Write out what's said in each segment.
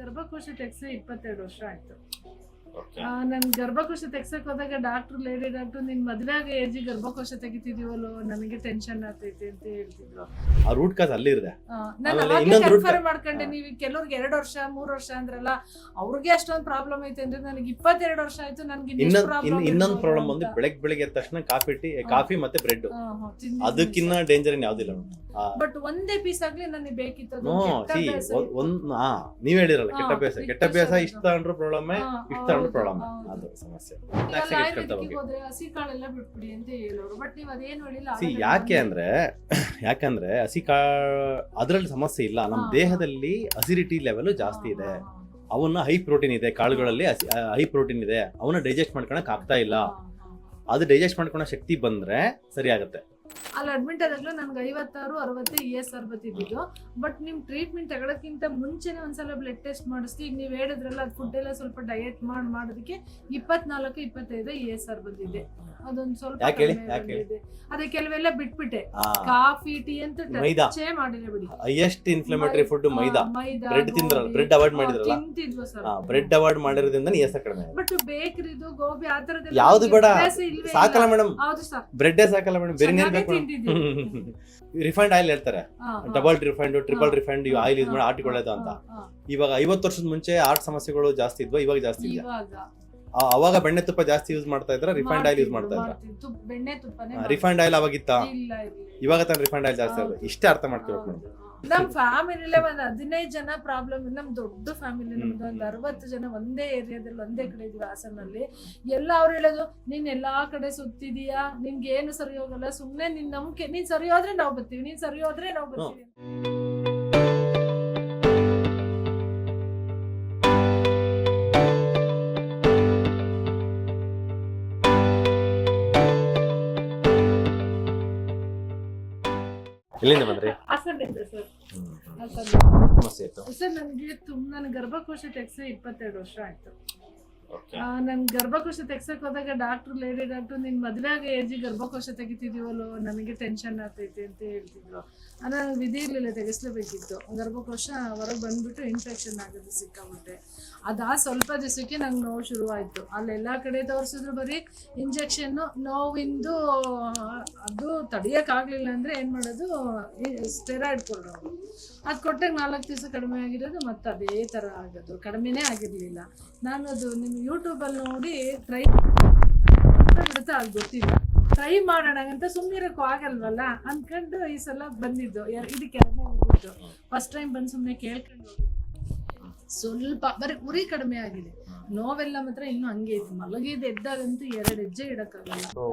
ಗರ್ಭಕೋಶ ತೆಗ್ಸಿ 22 ವರ್ಷ ಆಯ್ತು. ಓಕೆ. ನನ್ ಗರ್ಭಕೋಶ ತೆಗ್ಸಕ್ ಹೋದಾಗ ಲೇಡಿ ಡಾಕ್ಟರ್ ನಿನ್ ಮದ್ವೆ ಆಗ ಏಜಿ ಗರ್ಭಕೋಶ ತೆಗಿತಿದೀವಲ್ಲೋ ನನಗೆ ಟೆನ್ಷನ್ ಆಗ್ತೈತೆ ಅಂತ ಹೇಳ್ತಿದ್ರು. ಆ ರೂಟ್ ಕಾಸ್ ಅಲ್ಲಿ ಇದೆ. ನಾನು ಆಮೇಲೆ ಅವಾಗ್ಲೇ ಇನ್ನೊಂದು root ಕನ್ಫರ್ಮ್ ಮಾಡ್ಕೊಂಡೆ. ನೀವು ಕೆಲವ್ರಿಗೆ 2 ವರ್ಷ 3 ವರ್ಷ ಅಂದ್ರಲ್ಲ, ಅವ್ರಿಗೆ ಅಷ್ಟೊಂದು ಪ್ರಾಬ್ಲಮ್ ಐತೆ ಅಂದ್ರೆ ನನಗೆ 22 ವರ್ಷ ಆಯ್ತು. ನನ್ಗೆ ಇನ್ನೊಂದು ಪ್ರಾಬ್ಲಮ್ ಬಂದು ಬೆಳಗ್ಗೆ ಎದ್ದ ತಕ್ಷಣ ಕಾಫಿ ಮತ್ತೆ ಬ್ರೆಡ್, ಅದಕ್ಕಿನ್ನ ಡೇಂಜರ್ ಯಾವ್ದಿಲ್ಲ. ಬಟ್ ಒಂದೇ ಪೀಸ್ ಆಗ್ಲಿ ನನಗೆ ಬೇಕಿತ್ತು. ನೀವ್ ಹೇಳಿರಲ್ಲ ಕೆಟ್ಟ ಅಭ್ಯಾಸ ಇಷ್ಟ ತಗೊಂಡ್ರು ಪ್ರಾಬ್ಲಮ್, ಇಷ್ಟ ತಗೊಂಡ್ರು ಪ್ರಾಬ್ಲಮ್, ಅದು ಸಮಸ್ಯೆ. ಹೋದ್ರೆ ಹಸಿ ಕಾಳೆಲ್ಲ ಬಿಟ್ಬಿಡಿ ಅಂತ ಹೇಳೋರು. ಬಟ್ ನೀವ್ ಅದೇನು ಹೇಳಿಲ್ಲ. ಯಾಕಂದ್ರೆ ಹಸಿ ಅದ್ರಲ್ಲಿ ಸಮಸ್ಯೆ ಇಲ್ಲ. ನಮ್ಮ ದೇಹದಲ್ಲಿ ಅಸಿಡಿಟಿ ಲೆವೆಲ್ ಜಾಸ್ತಿ ಇದೆ. ಅವನ್ನ ಹೈ ಪ್ರೋಟೀನ್ ಇದೆ, ಕಾಳುಗಳಲ್ಲಿ ಹೈ ಪ್ರೋಟೀನ್ ಇದೆ. ಅವನ್ನ ಡೈಜೆಸ್ಟ್ ಮಾಡ್ಕೊಳಕ್ ಆಗ್ತಾ ಇಲ್ಲ. ಅದು ಡೈಜೆಸ್ಟ್ ಮಾಡ್ಕೊಳೋ ಶಕ್ತಿ ಬಂದ್ರೆ ಸರಿ ಆಗುತ್ತೆ. ಅಲ್ಲಿ ಅಡ್ಮಿಟ್ ಆದಾಗಲೂ ನನ್ಗೆ 56-60 ESR ಬಂದಿದ್ದು. ಬಟ್ ನಿಮ್ ಟ್ರೀಟ್ಮೆಂಟ್ ತಗೊಳಕ್ಕಿಂತ ಮುಂಚೆನೆ ಒಂದ್ಸಲ ಬ್ಲಡ್ ಟೆಸ್ಟ್ ಮಾಡಿಸ್ತಿ. ಈಗ ನೀವ್ ಹೇಳಿದ್ರಲ್ಲ, ಅದು ಫುಡ್ ಎಲ್ಲ ಸ್ವಲ್ಪ ಡಯಟ್ ಮಾಡೋದಕ್ಕೆ 24-25 ESR ಬಂದಿದೆ. ಅದೊಂದು ಸ್ವಲ್ಪ ಅದೇ ಕೆಲವೆಲ್ಲ ಬಿಟ್ಬಿಟ್ಟೆ. ಕಾಫಿ ಟೀ ಅಂತ ಟಚೇ ಮಾಡಿಲ್ಲ ಬಿಡಿ. ಹೈಯೆಸ್ಟ್ ಇನ್ಫ್ಲಮೇಟರಿ ಫುಡ್ ಮೈದಾ. ಬ್ರೆಡ್ ತಿಂದ್ರಲ್ಲ, ಬ್ರೆಡ್ ಅವಾಯ್ಡ್ ಮಾಡಿದ್ರಲ್ಲ, ಬ್ರೆಡ್ ಅವಾಯ್ಡ್ ಮಾಡಿರೋದ್ರಿಂದ ESR ಕಡಿಮೆ. ಬಟ್ ಬೇಕರಿದು ಗೋಬಿ ಆ ತರದೆಲ್ಲ ಯಾವ್ದು ಬೇಡ, ಸಾಕಲ್ಲ ಮೇಡಮ್. ಹೌದು ಸರ್, ಬ್ರೆಡ್ಡೇ ಸಾಕಲ್ಲ ಮೇಡಮ್, ಬೇರೆ ಏನ್ ಬೇಕು? ರಿಫೈಂಡ್ ಆಯಿಲ್ ಹೇಳ್ತಾರೆ, double refined, triple refined oil use ಮಾಡಿ ಆರ್ಟ್ ಒಳ್ಳೇದು ಅಂತ. ಇವಾಗ 50 ವರ್ಷದ ಮುಂಚೆ ಆರ್ಟ್ ಸಮಸ್ಯೆಗಳು ಜಾಸ್ತಿ ಇದ್ವು, ಇವಾಗ ಜಾಸ್ತಿ ಇದೆ. ಅವಾಗ ಬೆಣ್ಣೆ ತುಪ್ಪ ಜಾಸ್ತಿ ಯೂಸ್ ಮಾಡ್ತಾ ಇದ್ರ, ರಿಫೈಂಡ್ ಆಯಿಲ್ ಯೂಸ್ ಮಾಡ್ತಾ ಇದ್ರ. ರಿಫೈಂಡ್ ಆಯಿಲ್ ಅವಾಗಿತ್ತ, ಇವಾಗ ತಾನು ರಿಫೈಂಡ್ ಆಯಿಲ್ ಜಾಸ್ತಿ ಆಗಿದೆ. ಇಷ್ಟೇ ಅರ್ಥ ಮಾಡ್ಕೋಬೇಕು ಮೇಡಮ್. ನಮ್ ಫ್ಯಾಮಿಲಿಲೇ ಒಂದ್ 15 ಜನ ಪ್ರಾಬ್ಲಮ್. ನಮ್ ದೊಡ್ಡ ಫ್ಯಾಮಿಲಿ, ನಮ್ದು ಒಂದ್ 60 ಜನ ಒಂದೇ ಏರಿಯಾದಲ್ಲಿ ಒಂದೇ ಕಡೆ ಇದೀವಿ, ಹಾಸನಲ್ಲಿ. ಎಲ್ಲ ಅವ್ರು ಹೇಳೋದು, ನೀನ್ ಎಲ್ಲಾ ಕಡೆ ಸುತ್ತಿದೀಯಾ, ನಿನ್ಗೆ ಏನು ಸರಿ ಹೋಗಲ್ಲ, ಸುಮ್ನೆ ನಿನ್ ನಂಬಿಕೆ, ನೀನ್ ಸರಿ ಹೋದ್ರೆ ನಾವ್ ಬರ್ತೀವಿ, ನೀನ್ ಸರಿ ಹೋದ್ರೆ ನಾವ್ ಬರ್ತೀವಿ. ಎಲ್ಲಿಂದ ಬಂದ್ರಿ? ಸರ್ ನನ್ ಗರ್ಭಕೋಶ ತೆಗ್ಸಿ 22 ವರ್ಷ ಆಯ್ತು. ನನ್ ಗರ್ಭಕೋಶ ತೆಗ್ಸಕ್ ಹೋದಾಗ ಲೇಡಿ ಡಾಕ್ಟರ್ ನಿನ್ ಮದ್ವೆ ಆಗ ಏಜಿ ಗರ್ಭಕೋಶ ತೆಗಿತಿದೀವಲ್ಲೋ ನನಗೆ ಟೆನ್ಷನ್ ಆಗ್ತೈತೆ ಅಂತ ಹೇಳ್ತಿದ್ರು. ನಾನು ವಿಧಿ ಇರ್ಲಿಲ್ಲ, ತೆಗಿಸ್ಲೇಬೇಕಿತ್ತು. ಗರ್ಭಕೋಶ ಹೊರಗೆ ಬಂದ್ಬಿಟ್ಟು ಇನ್ಫೆಕ್ಷನ್ ಆಗೋದು ಸಿಕ್ಕಾಬಿಟ್ಟೆ. ಅದಾ ಸ್ವಲ್ಪ ದಿವಸಕ್ಕೆ ನಂಗೆ ನೋವು ಶುರು ಆಯ್ತು. ಅಲ್ಲೆಲ್ಲಾ ಕಡೆ ತೋರಿಸಿದ್ರು ಬರೀ ಇಂಜೆಕ್ಷನ್, ನೋವಿಂದು. ಅದು ತಡಿಯಕ್ ಆಗ್ಲಿಲ್ಲ ಅಂದ್ರೆ ಏನ್ ಮಾಡೋದು, ಸ್ಟೆರಾಯ್ಡ್ ಕೊಡೋದು. ಅದು ಕೊಟ್ಟಾಗ 4 ದಿವಸ ಕಡಿಮೆ ಆಗಿರೋದು, ಮತ್ತೆ ಅದೇ ತರ ಆಗೋದು, ಕಡಿಮೆನೇ ಆಗಿರ್ಲಿಲ್ಲ. ನಾನು ಅದು ನಿಮ್ ಯೂಟ್ಯೂಬಲ್ಲಿ ನೋಡಿ ಟ್ರೈ ಬಿಡುತ್ತಾ ಅದು ಗೊತ್ತಿಲ್ಲ, ಟ್ರೈ ಮಾಡೋಣ ಅಂತ ಸುಮ್ಮನಿರಕ್ಕೂ ಆಗಲ್ವಲ್ಲ ಅನ್ಕೊಂಡು ಈ ಸಲ ಬಂದಿದ್ದು. ಇದಕ್ಕೆ ಬಂದಿದ್ದು ಫಸ್ಟ್ ಟೈಮ್ ಬಂದು ಸುಮ್ಮನೆ ಕೇಳ್ಕೊಂಡು ಸ್ವಲ್ಪ ಬರೀ ಉರಿ ಕಡಿಮೆ ಆಗಿದೆ. ನೋವೆಲ್ಲ ಮಾತ್ರ ಇನ್ನೂ ಹಂಗೆ ಇತ್ತು. ಮಲಗಿದ ಎದ್ದಾಗಂತೂ 2 ಹೆಜ್ಜೆ ಇಡಕ್ಕಾಗಲ್ಲ.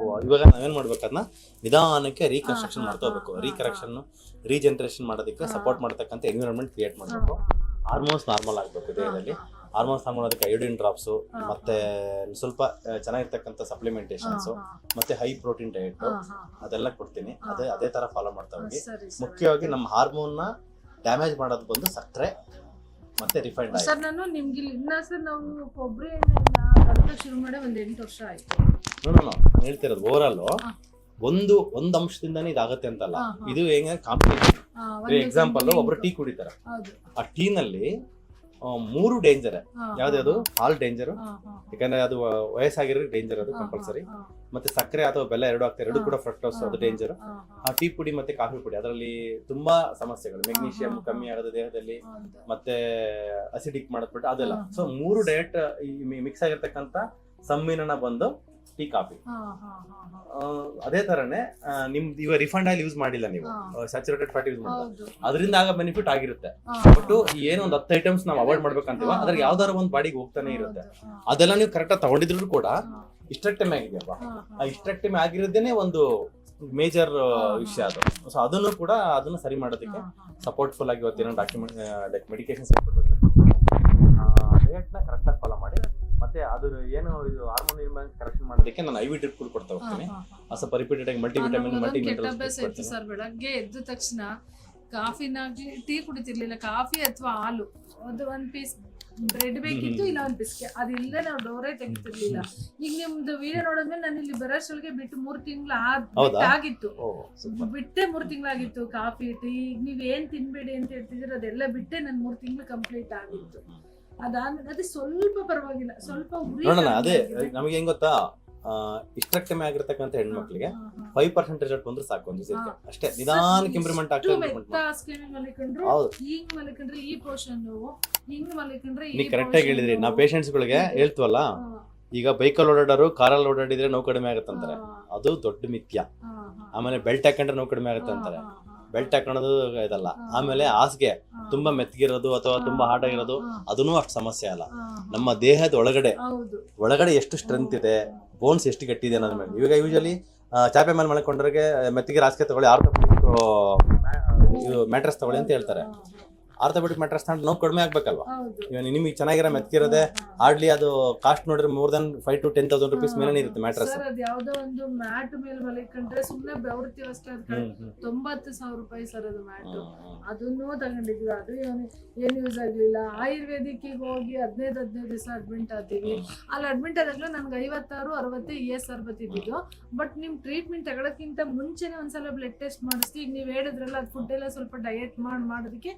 ಇವಾಗ ನಾವೇನ್ ಮಾಡ್ಬೇಕನ್ನ ನಿಧಾನಕ್ಕೆ ರೀಕನ್ಸ್ಟ್ರಕ್ಷನ್ ಮಾಡ್ತಾ ಹೋಗ್ಬೇಕು. ರೀಕರೆಕ್ಷನ್, ರೀಜನರೇಷನ್ ಮಾಡೋದಕ್ಕೆ ಸಪೋರ್ಟ್ ಮಾಡ್ತಕ್ಕಂಥ ಎನ್ವಿರಾನ್ಮೆಂಟ್ ಕ್ರಿಯೇಟ್ ಮಾಡಬೇಕು. ಹಾರ್ಮೋನ್ಸ್ ನಾರ್ಮಲ್ ಆಗಬೇಕು ದೇಹದಲ್ಲಿ. ಹಾರ್ಮೋನ್ಸ್ ನಾರ್ಮಲ್ ಅದಕ್ಕೆ ಅಯೋಡಿನ್ ಡ್ರಾಪ್ಸ್, ಮತ್ತೆ ಸ್ವಲ್ಪ ಚೆನ್ನಾಗಿರ್ತಕ್ಕಂಥ ಸಪ್ಲಿಮೆಂಟೇಷನ್ಸ್, ಮತ್ತೆ ಹೈ ಪ್ರೋಟೀನ್ ಡಯಟ್ ಅದೆಲ್ಲ ಕೊಡ್ತೀನಿ. ಅದೇ ತರ ಫಾಲೋ ಮಾಡ್ತಾ ಹೋಗಿ. ಮುಖ್ಯವಾಗಿ ನಮ್ಮ ಹಾರ್ಮೋನ್ ನ ಡ್ಯಾಮೇಜ್ ಮಾಡೋದು ಬಂದು ಸಕ್ಕರೆ ಮತ್ತೆ ರಿಫೈಂಡ್ ಆಯಿಲ್. ಸರ್ ನಾನು ನಿಮ್ಗೆ ಇನ್ನ ಸರ್ ನಾವು ಕೊಬ್ಬರಿ ಎಣ್ಣೆ ಶುರು ಮಾಡಿ 8 ವರ್ಷ ಆಯ್ತು. ನಾನು ಹೇಳ್ತಿರೋದು ಓವರ್ ಆಲ್ ಒಂದು ಅಂಶದಿಂದಾನೇ ಇದಾಗತ್ತೆ ಅಂತಲ್ಲ. ಇದು ಹೆಂಗ ಕಾಂಪಿಟೇಷನ್. ಎಕ್ಸಾಂಪಲ್, ಒಬ್ರು ಟೀ ಕುಡಿತಾರೆ, ಆ ಟೀ ನಲ್ಲಿ 3 ಡೇಂಜರ್. ಯಾವ್ದು? ಹಾಲ್ ಡೇಂಜರ್, ಯಾಕಂದ್ರೆ ಅದು ವಯಸ್ಸಾಗಿರೋ ಡೇಂಜರ್, ಅದು ಕಂಪಲ್ಸರಿ. ಮತ್ತೆ ಸಕ್ಕರೆ ಅಥವಾ ಬೆಲ್ಲ 2 ಆಗ್ತಾರೆ, 2 ಕೂಡ ಫ್ರಕ್ಟೋಸ್, ಅದು ಡೇಂಜರ್. ಆ ಟೀ ಪುಡಿ ಮತ್ತೆ ಕಾಫಿ ಪುಡಿ, ಅದರಲ್ಲಿ ತುಂಬಾ ಸಮಸ್ಯೆಗಳು. ಮೆಗ್ನೀಷಿಯಂ ಕಮ್ಮಿ ಆಗೋದು ದೇಹದಲ್ಲಿ, ಮತ್ತೆ ಅಸಿಡಿಕ್ ಮಾಡದ್ಬಿಟ್ಟು ಅದೆಲ್ಲ. ಸೊ 3 ಡಯಟ್ ಮಿಕ್ಸ್ ಆಗಿರ್ತಕ್ಕಂಥ ಸಮ್ಮಿಲನ ಬಂದು ಟೀ, ಕಾಫಿ. ಅದೇ ತರನೇ ನಿಮ್ದು ಇವಾಗ ರಿಫೈಂಡ್ ಆಯಿಲ್ ಯೂಸ್ ಮಾಡಿಲ್ಲ ನೀವು, ಸ್ಯಾಚುರೇಟೆಡ್ ಫ್ಯಾಟ್ ಯೂಸ್ ಮಾಡಿಲ್ಲ, ಅದರಿಂದ ಆಗ ಬೆನಿಫಿಟ್ ಆಗಿರುತ್ತೆ. ಬಟ್ ಏನೋ ಒಂದು 10 ಐಟಮ್ಸ್ ನಾವು ಅವಾಯ್ಡ್ ಮಾಡ್ಬೇಕಂತೀವ, ಅದ್ರಾಗ ಯಾವ್ದಾರ ಒಂದು ಬಾಡಿಗೆ ಹೋಗ್ತಾನೆ ಇರುತ್ತೆ. ಅದೆಲ್ಲ ನೀವು ಕರೆಕ್ಟ್ ಆಗಿ ತಗೊಂಡಿದ್ರು ಕೂಡ ಇಸ್ಟ್ರೆಕ್ಟಮಿ ಆಗಿದೆಯಲ್ವಾ, ಆ ಇಸ್ಟ್ರೆಕ್ಟಮಿ ಆಗಿರೋದೇನೆ ಒಂದು ಮೇಜರ್ ವಿಷಯ ಅದು. ಸೊ ಅದನ್ನು ಕೂಡ ಅದನ್ನು ಸರಿ ಮಾಡೋದಕ್ಕೆ ಸಪೋರ್ಟ್ಫುಲ್ ಆಗಿ ಇವತ್ತೇನೋ ಡಾಕ್ಯುಮೆಂಟ್ ಲೈಕ್ ಮೆಡಿಕೇಶನ್ಸ್ ಡಯಟ್ನ ಕರೆಕ್ಟಾಗಿ ಫಾಲೋ ಮಾಡಿ. ಮತ್ತೆ ಅದು ಏನು ಇದು ಹಾರ್ಮೋನ್ ಇಂಬ್ಯಾಲೆನ್ಸ್ ಕರೆಕ್ಷನ್ ಮಾಡೋದಕ್ಕೆ ನಾನು IV ಡ್ರಿಪ್ ಕೊಡ್ತಾ ಹೋಗ್ತೀನಿ. ಸ್ವಲ್ಪ ರಿಪೀಟೆಡ್ ಆಗಿ ಮಲ್ಟಿವಿಟಮಿನ್, ಮಲ್ಟಿಮಿನರಲ್ಸ್. ಸರ್ ಬೆಳಗ್ಗೆ ಎದ್ದ ತಕ್ಷಣ ಕಾಫಿನಾಗ್ಲಿ ಟೀ ಕುಡಿತಿರ್ಲಿಲ್ಲ, ಕಾಫಿ ಅಥವಾ ಹಾಲು, ಅದು 1 ಪೀಸ್ ಬ್ರೆಡ್ ಬೇಕಿತ್ತು, ಇಲ್ಲ 1 ಬಿಸ್ಕೆಟ್. ಅದಿಲ್ಲದೆ ನಾವು ಡೋರೇ ತೆಗಿತಿರ್ಲಿಲ್ಲ. ಈಗ ನಿಮ್ದು ವಿಡಿಯೋ ನೋಡಿದ್ಮೇಲೆ ನಾನು ಇಲ್ಲಿ ಬರೋಷ್ಟೊಳಗೆ ಬಿಟ್ಟು 3 ತಿಂಗಳು ಆಗಿತ್ತು. ಬಿಟ್ಟೆ 3 ತಿಂಗಳಾಗಿತ್ತು ಕಾಫಿ ಟೀ. ನೀವ್ ಏನ್ ತಿನ್ಬೇಡಿ ಅಂತ ಹೇಳ್ತಿದ್ರೆ ಅದೆಲ್ಲ ಬಿಟ್ಟೆ ನನ್ 3 ತಿಂಗಳು ಕಂಪ್ಲೀಟ್ ಆಗಿತ್ತು. ಅದಾದ್ಮೇಲೆ ಅದೇ ಸ್ವಲ್ಪ ಪರವಾಗಿಲ್ಲ, ಸ್ವಲ್ಪ ಉರಿ ನೋಡೋಣ. ಕಮ್ಮಿ ಅದೇ ಆಗಿದೆ. ನಮಗೆ ಹೆಂಗ್ ಗೊತ್ತಾ, ಇಷ್ಟಕ್ಕೆ ಆಗಿರ್ತಕ್ಕಂಥ ಹೆಣ್ಮಕ್ಳಿಗೆ 5% ರಿಸಲ್ಟ್ ಬಂದ್ರೆ ಸಾಕು ಒಂದು ದಿವಸಕ್ಕೆ ಅಷ್ಟೇ. ನಿಧಾನಕ್ಕೆ ಇಂಪ್ರೂವ್ಮೆಂಟ್ ಆಗ್ತಾ ಮಲಿಕೊಂಡ್ರು ಹೌದು. ಹಿಂಗ್ ಮಲಿಕೊಂಡ್ರೆ ಈ ಪೋರ್ಷನ್ ನೋವು, ಹಿಂಗ್ ಮಲಿಕೊಂಡ್ರೆ ನೀವು ಕರೆಕ್ಟ್ ಆಗಿ ಹೇಳಿದ್ರಿ. ನಾವು ಪೇಷಂಟ್ಸ್ ಗಳಿಗೆ ಹೇಳ್ತೀವಲ್ಲ, ಈಗ ಬೈಕಲ್ಲಿ ಓಡಾಡೋರು ಕಾರಲ್ಲಿ ಓಡಾಡಿದ್ರೆ ನೋವು ಕಡಿಮೆ ಆಗುತ್ತಂತಾರೆ, ಅದು ದೊಡ್ಡ ಮಿಥ್ಯ. ಆಮೇಲೆ ಬೆಲ್ಟ್ ಹಾಕೊಂಡ್ರೆ ನೋವು ಕಡಿಮೆ ಆಗುತ್ತೆ ಅಂತಾರೆ, ಬೆಲ್ಟ್ ಹಾಕೊಳ್ಳೋದು ಇದಲ್ಲ. ಆಮೇಲೆ ಹಾಸಿಗೆ ತುಂಬಾ ಮೆತ್ತಗಿರೋದು ಅಥವಾ ತುಂಬಾ ಹಾರ್ಡ್ ಆಗಿರೋದು ಅದನ್ನೂ ಅಷ್ಟು ಸಮಸ್ಯೆ ಅಲ್ಲ. ನಮ್ಮ ದೇಹದ ಒಳಗಡೆ ಎಷ್ಟು ಸ್ಟ್ರೆಂತ್ ಇದೆ, ಬೋನ್ಸ್ ಎಷ್ಟು ಗಟ್ಟಿದೆ ಅನ್ನೋದ್ರ ಮೇಲೆ. ಇವಾಗ ಯೂಶಲಿ ಚಾಪೆ ಮೇಲೆ ಮಲ್ಕೊಂಡ್ರಿಗೆ ಮೆತ್ತಗಿರೋ ಹಾಸಿಗೆ ತಗೊಳ್ಳಿ, ಆರ್ಥೋಪೆಡಿಕ್ ಮ್ಯಾಟ್ರೆಸ್ ತಗೊಳ್ಳಿ ಅಂತ ಹೇಳ್ತಾರೆ. ಆರ್ಥೋಪೆಡಿಕ್ ಮ್ಯಾಟ್ರೆಸ್ ತಗೊಂಡು ನೋವು ಕಡಿಮೆ ಆಗ್ಬೇಕಲ್ವಾ? ಇವಾಗ ನಿಮಗೆ ಚೆನ್ನಾಗಿರೋ ಮೆತ್ಕಿರೋದೆ ಹಾರ್ಡ್ಲಿ ಅದು ಕಾಸ್ಟ್ ನೋಡಿದ್ರೆ more than 5,000 to 10,000 rupees ಮೇಲೆ ಇರುತ್ತೆ ಮ್ಯಾಟ್ರೆಸ್. ಸರ್ ಅದು ಯಾವ್ದೋ ಒಂದು ಮ್ಯಾಟ್ ಮೇಲೆ ಮಲಿಕೊಂಡ್ರೆ ಸುಮ್ನೆ ಬೆವರ್ತೀವಿ ಅಷ್ಟೇ, ಅದಕ್ಕೆ 90,000 ರೂಪಾಯಿ ಸರ್ ಅದು ಮ್ಯಾಟ್. ಅದನ್ನೂ ತಗೊಂಡಿದ್ವಿ, ಅದು ಏನು ಯೂಸ್ ಆಗ್ಲಿಲ್ಲ. ಆಯುರ್ವೇದಿಕ್ ಹೋಗಿ 15 ದಿವಸ ಅಡ್ಮಿಟ್ ಆಗ್ತೀವಿ. ಅಲ್ಲಿ ಅಡ್ಮಿಟ್ ಆದಾಗಲೂ ನನ್ಗೆ 56-60 ESR ಬರ್ತಿದ್ದು. ಬಟ್ ನಿಮ್ ಟ್ರೀಟ್ಮೆಂಟ್ ತಗೊಳಕ್ಕಿಂತ ಮುಂಚೆನೆ ಒಂದ್ಸಲ ಬ್ಲಡ್ ಟೆಸ್ಟ್ ಮಾಡಿಸ್ತೀವಿ. ಈಗ ನೀವು ಹೇಳಿದ್ರಲ್ಲ, ಅದು ಫುಡ್ ಎಲ್ಲ ಸ್ವಲ್ಪ ಡಯಟ್ ಮಾಡೋದಕ್ಕೆ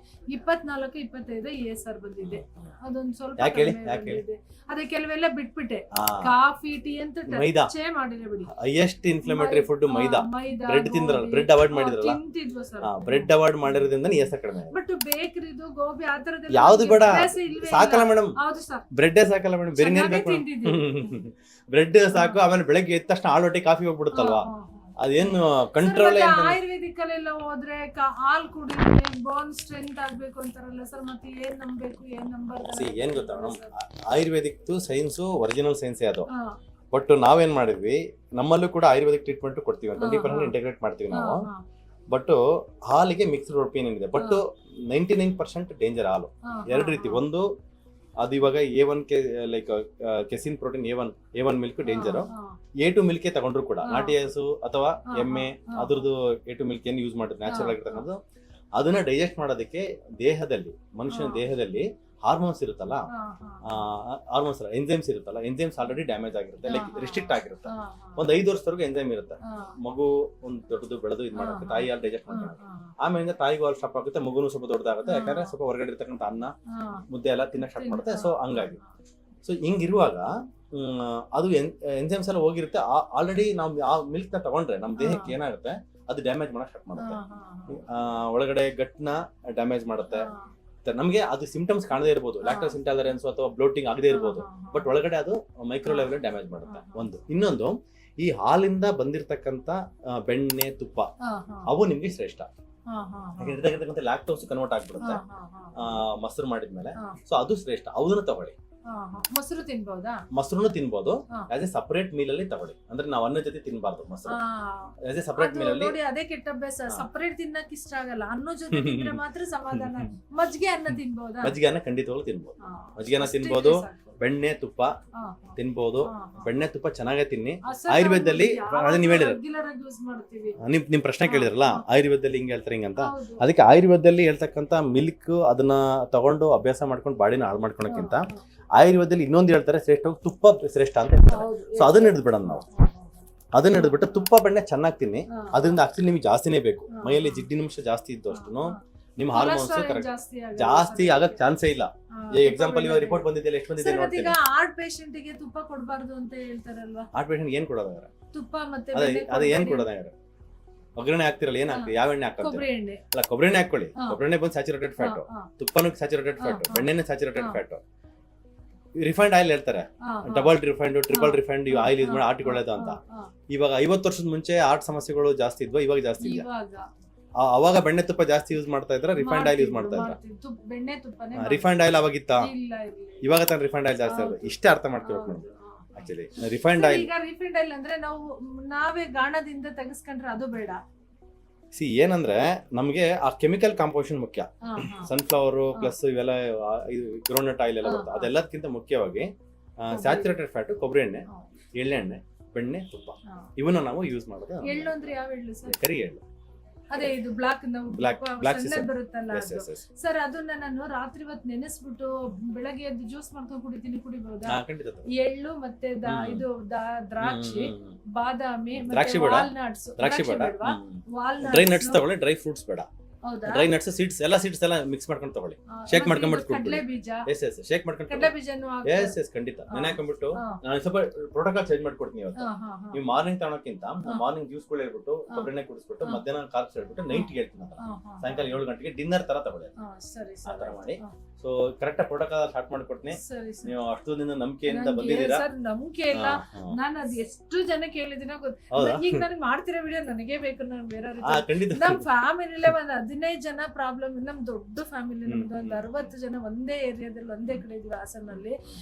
24-25 ESR ಬಂದಿದೆ. ಅದೊಂದು ಸ್ವಲ್ಪ ಬಂದಿದೆ. ಅದೇ ಕೆಲವೆಲ್ಲ ಬಿಟ್ಬಿಟ್ಟೆ, ಕಾಫಿ ಟೀ ಅಂತ ಟಚ್ ಮಾಡಿಲ್ಲ ಬಿಡಿ. ಹೈಯೆಸ್ಟ್ ಇನ್ಫ್ಲಮೇಟರಿ ಫುಡ್ ಮೈದಾ. ಬ್ರೆಡ್ ತಿಂದ್ರಲ್ಲ, ಬ್ರೆಡ್ ಅವಾಯ್ಡ್ ಮಾಡಿದ್ರಲ್ಲ, ತಿಂತಿದ್ವು ಸರ್. ಬ್ರೆಡ್ ಅವಾಯ್ಡ್ ಮಾಡಿರೋದ್ರಿಂದ ESR ಕಡಿಮೆ. ಬಟ್ ಬೇಕರಿದು ಗೋಬಿ ಆ ತರದೆಲ್ಲ ಯಾವ್ದು ಬೇಡ, ಸಾಕಲ್ಲ ಮೇಡಮ್. ಹೌದು ಸರ್, ಬ್ರೆಡ್ ಸಾಕಲ್ಲ ಮೇಡಮ್, ಬೇರೆ ಏನ್ ಬೇಕು? ಬ್ರೆಡ್ ಸಾಕು. ಆಮೇಲೆ ಬೆಳಗ್ಗೆ ಎದ್ದ ತಕ್ಷಣ ಹಾಲು ಹೊಟ್ಟೆ ಕಾಫಿ ಹೋಗ್ಬಿಡುತ್ತಲ್ವಾ, ಅದೇನು ಕಂಟ್ರೋಲ್. ಆಯುರ್ವೇದಿಕ್ ಅಲ್ಲೆಲ್ಲ ಹೋದ್ರೆ ಹಾಲು ಕುಡಿದ್ರೆ ಬೋನ್ ಸ್ಟ್ರೆಂತ್ ಆಗ್ಬೇಕು ಅಂತಾರಲ್ಲ ಸರ್, ಮತ್ತೆ ಏನ್ ನಂಬಬೇಕು ಏನ್ ನಂಬರ್? ಏನ್ ಗೊತ್ತಾ ಮೇಡಮ್, ಆಯುರ್ವೇದಿಕ್ ಸೈನ್ಸ್ ಒರಿಜಿನಲ್ ಸೈನ್ಸೇ ಅದು. ಬಟ್ ನಾವೇನ್ ಮಾಡಿದ್ವಿ, ನಮ್ಮಲ್ಲೂ ಕೂಡ ಆಯುರ್ವೇದಿಕ್ ಟ್ರೀಟ್ಮೆಂಟ್ ಕೊಡ್ತೀವಿ, 20% ಇಂಟಿಗ್ರೇಟ್ ಮಾಡ್ತೀವಿ ನಾವು. ಬಟ್ ಹಾಲಿಗೆ ಮಿಕ್ಸ್ಡ್ ಒಪಿನಿಯನ್ ಇದೆ. ಬಟ್ 99% ಡೇಂಜರ್ ಹಾಲು. ಎರಡು ರೀತಿ. ಒಂದು ಅದು ಇವಾಗ A1 like casein protein A1 milk danger. A2 milk ತಗೊಂಡ್ರು ಕೂಡ, ನಾಟಿ ಹಸು ಅಥವಾ ಎಮ್ಮೆ ಅದ್ರದ್ದು A2 ಮಿಲ್ಕ್ ಏನು ಯೂಸ್ ಮಾಡಿದ್ರೆ ನ್ಯಾಚುರಲ್ ಆಗಿರ್ತಕ್ಕಂಥದ್ದು, ಅದನ್ನ ಡೈಜೆಸ್ಟ್ ಮಾಡೋದಕ್ಕೆ ದೇಹದಲ್ಲಿ, ಮನುಷ್ಯನ ದೇಹದಲ್ಲಿ ಹಾರ್ಮೋನ್ಸ್ ಇರುತ್ತಲ್ಲ, ಹಾರ್ಮೋನ್ಸ್ ಎಂಜೈಮ್ಸ್ ಇರುತ್ತಲ್ಲ, ಎಂಜೈಮ್ಸ್ ಆಲ್ರೆಡಿ ಡ್ಯಾಮೇಜ್ ಆಗಿರುತ್ತೆ, ಲೈಕ್ ರಿಸ್ಟ್ರಿಕ್ಟ್ ಆಗಿರುತ್ತೆ. ಒಂದು 5 ವರ್ಷದವರೆಗೂ ಎಂಜೈಮ್ ಇರುತ್ತೆ. ಮಗು ಒಂದು ದೊಡ್ಡದು ಬೆಳೆದು ಇದು ಮಾಡುತ್ತೆ, ತಾಯಿ ಅಲ್ಲಿ ಡೈಜೆಸ್ಟ್ ಮಾಡ್ತಾರೆ. ಆಮೇಲೆ ತಾಯಿಗೂ ಅಲ್ಲಿ ಸ್ಟಾಪ್ ಆಗುತ್ತೆ, ಮಗುನು ಸ್ವಲ್ಪ ದೊಡ್ಡದಾಗುತ್ತೆ, ಯಾಕಂದ್ರೆ ಸ್ವಲ್ಪ ಹೊರಗಡೆ ಇರ್ತಕ್ಕಂಥ ಅನ್ನ ಮುದ್ದೆ ಎಲ್ಲ ತಿನ್ನಕ್ ಸ್ಟಾರ್ಟ್ ಮಾಡುತ್ತೆ. ಸೊ ಹಂಗಾಗಿ ಹಿಂಗಿರುವಾಗ ಅದು ಎಂಜೈಮ್ಸ್ ಎಲ್ಲ ಹೋಗಿರುತ್ತೆ. ಆಲ್ರೆಡಿ ನಾವು ಆ ಮಿಲ್ಕ್ ನ ತಗೊಂಡ್ರೆ ನಮ್ಮ ದೇಹಕ್ಕೆ ಏನಾಗುತ್ತೆ, ಅದು ಡ್ಯಾಮೇಜ್ ಮಾಡಕ್ ಸ್ಟಾರ್ಟ್ ಮಾಡುತ್ತೆ. ಒಳಗಡೆ ಗಟ್ನ ಡ್ಯಾಮೇಜ್ ಮಾಡುತ್ತೆ. ನಮಗೆ ಅದು ಸಿಂಪ್ಟಮ್ಸ್ ಕಾಣದೇ ಇರಬಹುದು, ಲ್ಯಾಕ್ಟೋಸ್ ಇಂಟಾಲರೆನ್ಸ್ ಅಥವಾ ಬ್ಲೋಟಿಂಗ್ ಆಗದೇ ಇರಬಹುದು, ಬಟ್ ಒಳಗಡೆ ಅದು ಮೈಕ್ರೋ ಲೆವೆಲ್ ಡ್ಯಾಮೇಜ್ ಮಾಡುತ್ತೆ. ಒಂದು. ಇನ್ನೊಂದು, ಈ ಹಾಲಿಂದ ಬಂದಿರತಕ್ಕಂತ ಬೆಣ್ಣೆ, ತುಪ್ಪ ಅವು ನಿಮ್ಗೆ ಶ್ರೇಷ್ಠ. ಲ್ಯಾಕ್ಟೋಸ್ ಕನ್ವರ್ಟ್ ಆಗ್ಬಿಡುತ್ತೆ ಮೊಸರು ಮಾಡಿದ್ಮೇಲೆ. ಸೊ ಅದು ಶ್ರೇಷ್ಠ, ಅದನ್ನ ತಗೊಳ್ಳಿ. ಮೊಸರು ತಿನ್ಬಹುದಾ? ಮೊಸರು ತಿನ್ಬಹುದು, ಆಸ್ ಎ ಸಪರೇಟ್ ಮೀಲ್ ಅಲ್ಲಿ ತಗೊಳ್ಳಿ. ಅಂದ್ರೆ ನಾವು ಅನ್ನ ಜೊತೆ ತಿನ್ಬಾರ್ದು ಮೊಸರು, ಆಸ್ ಎ ಸಪರೇಟ್ ಮೀಲ್ ಅಲ್ಲಿ. ನೋಡಿ, ಅದೇ ಕೆಟ್ಟ ಅಭ್ಯಾಸ. ಸಪರೇಟ್ ತಿನ್ನಕ್ ಇಷ್ಟ ಆಗಲ್ಲ, ಅನ್ನ ಜೊತೆ ತಿಂದ್ರೆ ಮಾತ್ರ ಸಮಾಧಾನ. ಮಜ್ಜಿಗೆ ಅನ್ನ ತಿನ್ಬಹುದಾ? ಮಜ್ಜಿಗೆ ಅನ್ನ ಖಂಡಿತವಾಗ್ಲೂ ತಿನ್ಬಹುದು. ಮಜ್ಜಿಗೆ ಅನ್ನ ತಿನ್ಬಹುದು, ಬೆಣ್ಣೆ ತುಪ್ಪ ತಿನ್ಬಹುದು. ಬೆಣ್ಣೆ ತುಪ್ಪ ಚೆನ್ನಾಗೇ ತಿನ್ನಿ. ಆಯುರ್ವೇದದಲ್ಲಿ ಅದೇ ನೀವ್ ಹೇಳಿದ್ರೆ, ನಿಮ್ ಪ್ರಶ್ನೆ ಕೇಳಿದ್ರಲ್ಲ, ಆಯುರ್ವೇದದಲ್ಲಿ ಹಿಂಗ್ ಹೇಳ್ತಾರೆ ಹಿಂಗಂತ. ಅದಕ್ಕೆ ಆಯುರ್ವೇದದಲ್ಲಿ ಹೇಳ್ತಕ್ಕಂತ ಮಿಲ್ಕ್ ಅದನ್ನ ತಗೊಂಡು ಅಭ್ಯಾಸ ಮಾಡ್ಕೊಂಡು ಬಾಡಿನ ಹಾಳು ಮಾಡ್ಕೊಳಕ್ಕಿಂತ ಆಯುರ್ವೇದದಲ್ಲಿ ಇನ್ನೊಂದು ಹೇಳ್ತಾರೆ, ಶ್ರೇಷ್ಠ ತುಪ್ಪ ಶ್ರೇಷ್ಠ ಅಂತ ಹೇಳ್ತಾರೆ. ಸೊ ಅದನ್ನ ಹಿಡಿದು ಬಿಡೋಣ ನಾವು. ಅದನ್ನ ಹಿಡಿದ್ಬಿಟ್ಟು ತುಪ್ಪ ಬೆಣ್ಣೆ ಚೆನ್ನಾಗಿ ತಿನ್ನಿ. ಅದರಿಂದ ಆಕ್ಚುಲಿ ನಿಮ್ಗೆ ಜಾಸ್ತಿನೇ ಬೇಕು. ಮೈಯಲ್ಲಿ ಜಿಡ್ಡಿನಂಶ ಜಾಸ್ತಿ ಇದ್ದಷ್ಟು ನಿಮ್ಮ ಹಾರ್ಮೋನ್ಸ್ ಕರೆಕ್ಟ್ ಜಾಸ್ತಿ ಆಗಕ್ ಚಾನ್ಸೇ ಇಲ್ಲ. ಎಕ್ಸಾಂಪಲ್ ಇವಾಗ ರಿಪೋರ್ಟ್ ಬಂದಿದೆಯಲ್ಲ, ಎಷ್ಟು ಬಂದಿದೆ ನೋಡಿ. ಈಗ ಹಾರ್ಟ್ ಪೇಷಂಟ್ ಗೆ ತುಪ್ಪ ಕೊಡಬಾರ್ದು ಅಂತ ಹೇಳ್ತಾರಲ್ವಾ? ಹಾರ್ಟ್ ಪೇಷಂಟ್ ಏನ್ ಕೊಡೋದಾರ? ತುಪ್ಪ ಮತ್ತೆ ಅದೇ ಏನ್ ಕೊಡೋದಾರ? ಒಗ್ಗರಣೆ ಹಾಕ್ತಿರಲ್ಲ, ಏನ್ ಹಾಕ್ತಿ? ಯಾವ ಎಣ್ಣೆ ಹಾಕ್ತಾರೆ? ಅಲ್ಲ, ಕೊಬ್ಬರಿ ಎಣ್ಣೆ ಹಾಕೊಳ್ಳಿ. ಕೊಬ್ಬರಿ ಎಣ್ಣೆ ಬಂದು ಸ್ಯಾಚುರೇಟೆಡ್ ಫ್ಯಾಟ್, ತುಪ್ಪನೂ ಸ್ಯಾಚುರೇಟೆಡ್ ಫ್ಯಾಟ್, ಬೆಣ್ಣೆನೂ ಸ್ಯಾಚುರೇಟೆಡ್ ಫ್ಯಾಟ್. ರಿಫೈಂಡ್ ಆಯಿಲ್ ಹೇಳ್ತಾರೆ, double refined, triple refined oil use ಮಾಡಿ ಆರ್ಟಿಗೆ ಒಳ್ಳೇದು ಅಂತ. ಇವಾಗ 50 ವರ್ಷದ ಮುಂಚೆ ಹಾರ್ಟ್ ಸಮಸ್ಯೆಗಳು ಜಾಸ್ತಿ ಇದ್ವಾ? ಇವಾಗ ಜಾಸ್ತಿ ಇದೆ. ಅವಾಗ ಬೆಣ್ಣೆ ತುಪ್ಪ ಜಾಸ್ತಿ ಯೂಸ್ ಮಾಡ್ತಾ ಇದ್ರ, ರಿಫೈಂಡ್ ಆಯಿಲ್ ಯೂಸ್ ಮಾಡ್ತಾ ಇದ್ರ? ರಿಫೈಂಡ್ ಆಯಿಲ್ ಅವಾಗಿತ್ತ? ಇವಾಗ ತಾನು ರಿಫೈಂಡ್ ಆಯಿಲ್ ಜಾಸ್ತಿ ಆಗಿದೆ. ಇಷ್ಟೇ ಅರ್ಥ ಮಾಡ್ಕೋಬೇಕು ನೋಡಿ. ಆಕ್ಚುಲಿ ರಿಫೈಂಡ್ ಆಯಿಲ್, ಈಗ ರಿಫೈಂಡ್ ಆಯಿಲ್ ಅಂದ್ರೆ ನಾವೇ ಗಾಣದಿಂದ ತೆಗೆಸ್ಕೊಂಡ್ರೆ ಅದು ಬೇಡ. ಏನಂದ್ರೆ ನಮ್ಗೆ ಆ ಕೆಮಿಕಲ್ ಕಾಂಪೋಸಿಷನ್ ಮುಖ್ಯ. ಸನ್ಫ್ಲವರ್ ಪ್ಲಸ್ ಇವೆಲ್ಲ ಗ್ರೌಂಡ್ನಟ್ ಆಯಿಲ್ ಎಲ್ಲ ಬರುತ್ತೆ. ಅದೆಲ್ಲದಕ್ಕಿಂತ ಮುಖ್ಯವಾಗಿ ಸ್ಯಾಚುರೇಟೆಡ್ ಫ್ಯಾಟ್, ಕೊಬ್ಬರಿ ಎಣ್ಣೆ, ಎಳ್ಳೆಣ್ಣೆ, ಬೆಣ್ಣೆ, ತುಪ್ಪ ಇವನ್ನ ನಾವು ಯೂಸ್ ಮಾಡೋದು. ಎಳ್ಳು ಅಂದ್ರೆ ಯಾವ ಎಳ್ಳು ಸರ್? ಕರಿ ಎಳ್ಳು. ಅದೇ ಇದು ಬ್ಲಾಕ್ ಬರುತ್ತಲ್ಲ ಸರ್, ಅದನ್ನ ನಾನು ರಾತ್ರಿ ಹೊತ್ತು ನೆನೆಸ್ಬಿಟ್ಟು ಬೆಳಗ್ಗೆ ಎದ್ದು ಜ್ಯೂಸ್ ಮಾಡ್ಕೊಂಡು ಕುಡಿಬಹುದಾ? ಎಳ್ಳು ಮತ್ತೆ ಇದು ದ್ರಾಕ್ಷಿ, ಬಾದಾಮಿ, ದ್ರಾಕ್ಷಿ ಬೇಡ, ಡ್ರೈ ನಟ್ಸ್ ತಗೊಳ್ಳಿ, ಡ್ರೈ ಫ್ರೂಟ್ಸ್ ಬೇಡ. ಹೌದಾ ಡ್ರೈ ನಟ್ಸ್ ಸೀಡ್ಸ್ ಎಲ್ಲ ಮಿಕ್ಸ್ ಮಾಡ್ಕೊಂಡು ತಗೊಳ್ಳಿ. ಶೇಕ್ ಮಾಡ್ಕೊಂಡ್ಬಿಟ್ಟು ಕಡಲೆ ಬೀಜ ಎಸ್ ಶೇಕ್ ಮಾಡ್ಕೊಂಡು ಕಡಲೆ ಬೀಜನು ಎಸ್ ಖಂಡಿತ ನೆನೆ ಹಾಕೊಂಡ್ಬಿಟ್ಟು ನಾನು ಸ್ವಲ್ಪ ಪ್ರೋಟೋಕಾಲ್ ಚೇಂಜ್ ಮಾಡ್ಕೊಡ್ತೀನಿ ಇವತ್ತು. ನೀವು ಮಾರ್ನಿಂಗ್ ತಗೊಳಕ್ಕಿಂತ ಮಾರ್ನಿಂಗ್ ಜ್ಯೂಸ್ಗಳು ಹೇಳ್ಬಿಟ್ಟು ಕೊಬ್ಬರಿನೇ ಕುಡಿಸ್ಬಿಟ್ಟು ಮಧ್ಯಾಹ್ನ ಕಾರ್ಬ್ಸ್ ಹೇಳ್ಬಿಟ್ಟು ನೈಟ್ಗೆ ಹೇಳ್ತೀನಿ ಸಾಯಂಕಾಲ 7 ಗಂಟೆಗೆ ಡಿನ್ನರ್ ತರ ತಗೊಳ್ಳಿ. ಆ ತರ ಮಾಡಿ. ಸೊ ಕರೆಕ್ಟ್ ಪ್ರೋಟೋಕಾಲ್ ಸ್ಟಾರ್ಟ್ ಮಾಡ್ಕೊಡ್ತೀನಿ. ನೀವು ಅಷ್ಟು ದಿನ ನಂಬಿಕೆಯಿಂದ ಬಂದಿದ್ದೀರಾ. ಸರ್ ನಂಬಿಕೆ ಇಲ್ಲ, ನಾನು ಅದು ಎಷ್ಟು ಜನ ಕೇಳಿದಿನ ಈಗ ನನಗೆ ಮಾಡ್ತಿರೋ ವಿಡಿಯೋ ನನಗೆ ಬೇಕು, ನಾನು ಬೇರೆ ನಮ್ ಫ್ಯಾಮಿಲಿಲೇ ಒಂದ್ 15 ಜನ ಪ್ರಾಬ್ಲಮ್. ನಮ್ ದೊಡ್ಡ ಫ್ಯಾಮಿಲಿ, ನಮ್ದು ಒಂದ್ 60 ಜನ ಒಂದೇ ಏರಿಯಾದಲ್ಲಿ ಒಂದೇ ಕಡೆ ಇದೀವಿ ಹಾಸನಲ್ಲಿ.